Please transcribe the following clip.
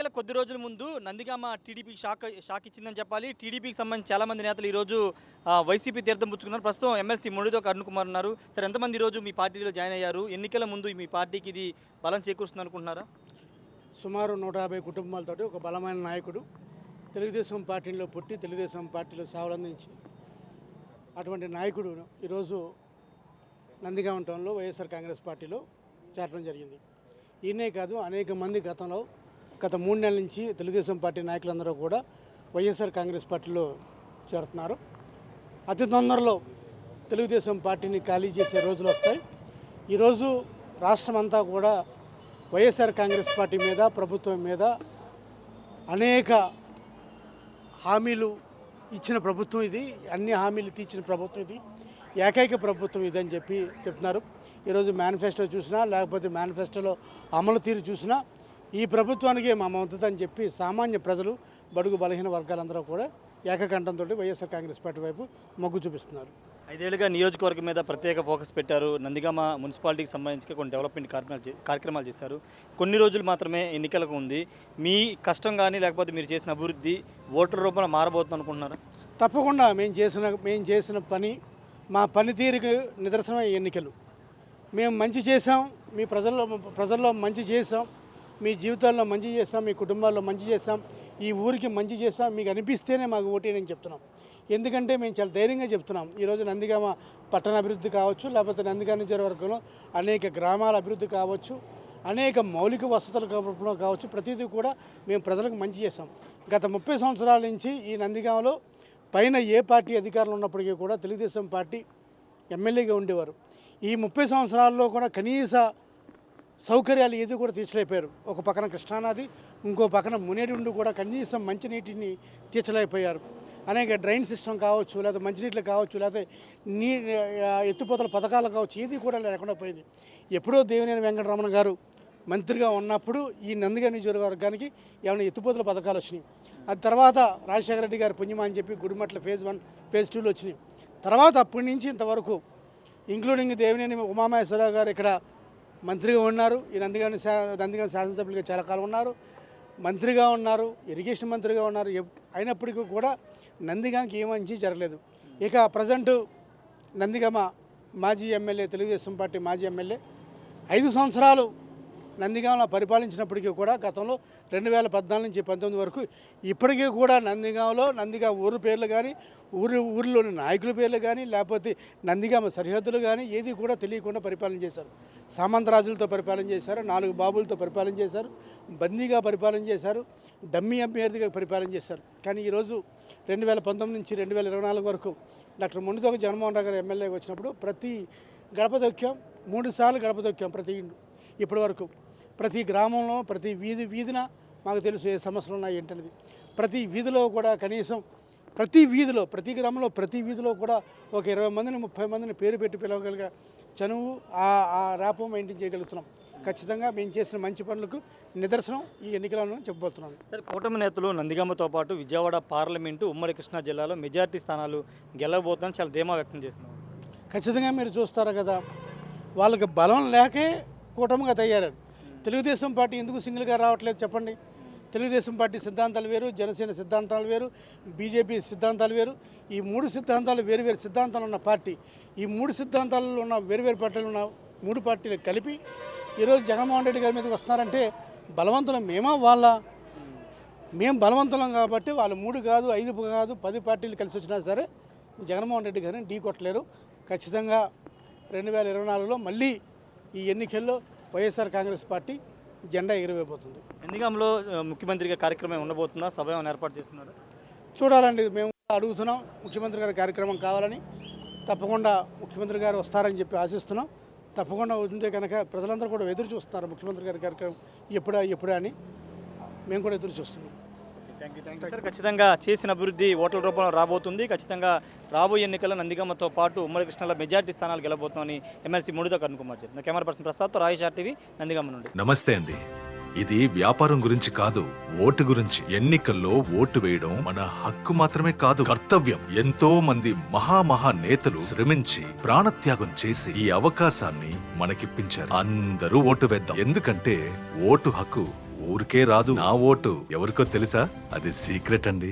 ఎన్నికల కొద్ది రోజుల ముందు నందిగామ టీడీపీకి షాక్ ఇచ్చిందని చెప్పాలి. టీడీపీకి సంబంధించి చాలామంది నేతలు ఈరోజు వైసీపీ తీర్థం పుచ్చుకున్నారు. ప్రస్తుతం ఎమ్మెల్సీ మురళీధర్ అరుణ్ కుమార్ ఉన్నారు. సరే, ఎంతమంది ఈరోజు మీ పార్టీలో జాయిన్ అయ్యారు? ఎన్నికల ముందు మీ పార్టీకి ఇది బలం చేకూరుస్తుంది అనుకుంటున్నారా? సుమారు 150 కుటుంబాలతోటి ఒక బలమైన నాయకుడు తెలుగుదేశం పార్టీలో పుట్టి తెలుగుదేశం పార్టీలో సేవలందించి అటువంటి నాయకుడు ఈరోజు నందిగామ టౌన్లో వైఎస్ఆర్ కాంగ్రెస్ పార్టీలో చేరడం జరిగింది. ఈయనే కాదు, అనేక మంది గత 3 నెలల నుంచి తెలుగుదేశం పార్టీ నాయకులందరూ కూడా వైఎస్ఆర్ కాంగ్రెస్ పార్టీలో చేరుతున్నారు. అతి తొందరలో తెలుగుదేశం పార్టీని ఖాళీ చేసే రోజులు వస్తాయి. ఈరోజు రాష్ట్రం అంతా కూడా వైఎస్ఆర్ కాంగ్రెస్ పార్టీ మీద, ప్రభుత్వం మీద అనేక హామీలు ఇచ్చిన ప్రభుత్వం ఇది, అన్ని హామీలు తీర్చిన ప్రభుత్వం ఇది, ఏకైక ప్రభుత్వం ఇదని చెప్తున్నారు. ఈరోజు మేనిఫెస్టో చూసినా, లేకపోతే మేనిఫెస్టోలో అమలు తీరు చూసినా ఈ ప్రభుత్వానికి మా మద్దతు అని చెప్పి సామాన్య ప్రజలు, బడుగు బలహీన వర్గాలందరూ కూడా ఏకకంఠంతో వైఎస్ఆర్ కాంగ్రెస్ పార్టీ వైపు మొగ్గు చూపిస్తున్నారు. 5 ఏళ్లుగా నియోజకవర్గం మీద ప్రత్యేక ఫోకస్ పెట్టారు. నందిగామ మున్సిపాలిటీకి సంబంధించి కొన్ని డెవలప్మెంట్ కార్యక్రమాలు చేశారు. కొన్ని రోజులు మాత్రమే ఎన్నికలకు ఉంది. మీ కష్టం కానీ లేకపోతే మీరు చేసిన అభివృద్ధి ఓటర్ రూపంలో మారబోతుంది అనుకుంటున్నారా? తప్పకుండా మేము చేసిన పని, మా పనితీరుకి నిదర్శనమైన ఎన్నికలు. మేము మంచి చేసాం, మీ ప్రజల్లో మంచి చేసాం, మీ జీవితాల్లో మంచి చేస్తాం, మీ కుటుంబాల్లో మంచి చేస్తాం, ఈ ఊరికి మంచి చేస్తాం, మీకు అనిపిస్తేనే మాకు ఓటేయని చెప్తున్నాం. ఎందుకంటే మేము చాలా ధైర్యంగా చెప్తున్నాం. ఈరోజు నందిగామ పట్టణ అభివృద్ధి కావచ్చు, లేకపోతే నందిగామ నియోజకవర్గంలో అనేక గ్రామాల అభివృద్ధి కావచ్చు, అనేక మౌలిక వసతులు కావచ్చు, ప్రతిదీ కూడా మేము ప్రజలకు మంచి చేస్తాం. గత 30 సంవత్సరాల నుంచి ఈ నందిగామలో పైన ఏ పార్టీ అధికారులు ఉన్నప్పటికీ కూడా తెలుగుదేశం పార్టీ ఎమ్మెల్యేగా ఉండేవారు. ఈ 30 సంవత్సరాల్లో కూడా కనీస సౌకర్యాలు ఏది కూడా తీర్చలేకపోయారు. ఒక పక్కన కృష్ణానది, ఇంకో పక్కన మునేటి ఉండి కూడా కనీసం మంచినీటిని తీర్చలేకపోయారు. అనేక డ్రైన్ సిస్టమ్ కావచ్చు, లేకపోతే మంచినీళ్ళు కావచ్చు, లేకపోతే ఎత్తిపోతల పథకాలు కావచ్చు, ఏది కూడా లేకుండా పోయింది. ఎప్పుడో దేవినేని వెంకటరమణ గారు మంత్రిగా ఉన్నప్పుడు ఈ నందిగామ నియోజకవర్గానికి ఏమైనా ఎత్తిపోతల పథకాలు వచ్చినాయి. అది తర్వాత రాజశేఖర రెడ్డి గారు పుణ్యమా అని చెప్పి గుడిమట్ల ఫేజ్ 1, ఫేజ్ 2లో వచ్చినాయి. తర్వాత అప్పటి నుంచి ఇంతవరకు ఇంక్లూడింగ్ దేవినేని ఉమామహేశ్వరరావు గారు ఇక్కడ మంత్రిగా ఉన్నారు. ఈ నందిగామ శాసనసభ్యులుగా చాలా కాలం ఉన్నారు, మంత్రిగా ఉన్నారు, ఇరిగేషన్ మంత్రిగా ఉన్నారు. అయినప్పటికీ కూడా నందిగామకి ఏ మంచి జరగలేదు. ఇక ప్రజెంటు నందిగామ మాజీ ఎమ్మెల్యే, తెలుగుదేశం పార్టీ మాజీ ఎమ్మెల్యే 5 సంవత్సరాలు నందిగామలో పరిపాలించినప్పటికీ కూడా గతంలో 2014 నుంచి 19 వరకు ఇప్పటికీ కూడా నందిగామ ఊరు పేర్లు కానీ, ఊరిలోని నాయకుల పేర్లు కానీ, లేకపోతే నందిగామ సరిహద్దులు కానీ ఏది కూడా తెలియకుండా పరిపాలన చేశారు. సామంతరాజులతో పరిపాలన చేశారు, 4 బాబులతో పరిపాలన చేశారు, బందీగా పరిపాలన చేశారు, డమ్మీ అభ్యర్థిగా పరిపాలన చేశారు. కానీ ఈరోజు 2019 నుంచి 2024 వరకు డాక్టర్ మొండితోక జగన్మోహన్ రావు గారు ఎమ్మెల్యేగా వచ్చినప్పుడు ప్రతి గడప దొక్కాం, 3 సార్లు గడప దొక్కాం. ఇప్పటి వరకు ప్రతి గ్రామంలో, ప్రతి వీధిన మాకు తెలుసు ఏ సమస్యలు ఉన్నాయి ఏంటనేది. ప్రతి వీధిలో కూడా కనీసం ప్రతి గ్రామంలో ప్రతి వీధిలో కూడా ఒక 20 మందిని 30 మందిని పేరు పెట్టి పిలవగలిగే చనువు, ఆ ర్యాపం మెయింటైన్ చేయగలుగుతున్నాం. ఖచ్చితంగా మేము చేసిన మంచి పనులకు నిదర్శనం ఈ ఎన్నికలను చెప్పబోతున్నాను. సరే, కూటమి నేతలు నందిగామతో పాటు విజయవాడ పార్లమెంటు, ఉమ్మడి కృష్ణా జిల్లాలో మెజార్టీ స్థానాలు గెలవబోతుందని చాలా ధీమా వ్యక్తం చేస్తున్నారు. ఖచ్చితంగా మీరు చూస్తారు కదా, వాళ్ళకి బలం లేకే కూటమిగా తయారారు. తెలుగుదేశం పార్టీ ఎందుకు సింగిల్గా రావట్లేదు చెప్పండి? తెలుగుదేశం పార్టీ సిద్ధాంతాలు వేరు, జనసేన సిద్ధాంతాలు వేరు, బీజేపీ సిద్ధాంతాలు వేరు. ఈ 3 సిద్ధాంతాలు వేరు సిద్ధాంతాలు ఉన్న పార్టీ, ఈ 3 సిద్ధాంతాలలో ఉన్న వేరు పార్టీలు ఉన్న 3 పార్టీలు కలిపి ఈరోజు జగన్మోహన్ రెడ్డి గారి మీదకి వస్తున్నారంటే బలవంతులం మేము బలవంతులం కాబట్టి వాళ్ళు 3 కాదు, 5 కాదు, 10 పార్టీలు కలిసి వచ్చినా సరే జగన్మోహన్ రెడ్డి గారిని ఢీ కొట్టలేరు. ఖచ్చితంగా 2024లో మళ్ళీ ఈ ఎన్నికల్లో వైఎస్ఆర్ కాంగ్రెస్ పార్టీ జెండా ఎగిరిపోతుంది. నందిగామలో ముఖ్యమంత్రిగా కార్యక్రమం ఉండబోతుందా? సభ ఏమైనా ఏర్పాటు చేస్తున్నారు? చూడాలండి. మేము అడుగుతున్నాం ముఖ్యమంత్రి గారి కార్యక్రమం కావాలని. తప్పకుండా ముఖ్యమంత్రి గారు వస్తారని చెప్పి ఆశిస్తున్నాం. తప్పకుండా ఉంటే కనుక ప్రజలందరూ కూడా ఎదురు చూస్తున్నారు ముఖ్యమంత్రి గారి కార్యక్రమం ఎప్పుడా అని. మేము కూడా ఎదురు చూస్తున్నాం. Thank you sir. ఖచ్చితంగా చేసిన అభివృద్ధి ఓట్ల రూపంలో రాబోతుంది. ఖచ్చితంగా రాబోయే ఎన్నికల్లో నందిగామతో పాటు ఉమ్మడి కృష్ణాలో మెజార్టీ స్థానాలు గెలబోతున్నామని ఎమ్మెల్సీ మురళీధర్ అరుణ్ కుమార్ చెప్పారు. కెమెరా పర్సన్ ప్రసాద్తో రాజేష్ RTV, నందిగామ నుండి. నమస్తే అండి. ఇది వ్యాపారం గురించి కాదు, ఓటు గురించి. ఎన్నికల్లో ఓటు వేయడం మన హక్కు మాత్రమే కాదు, కర్తవ్యం. ఎంతో మంది మహా నేతలు శ్రమించి ప్రాణత్యాగం చేసి ఈ అవకాశాన్ని మనకిప్పించారు. అందరూ ఓటు వేద్దాం. ఎందుకంటే ఓటు హక్కు ఊరికే రాదు. నా ఓటు ఎవరికో తెలుసా? అది సీక్రెట్ అండి.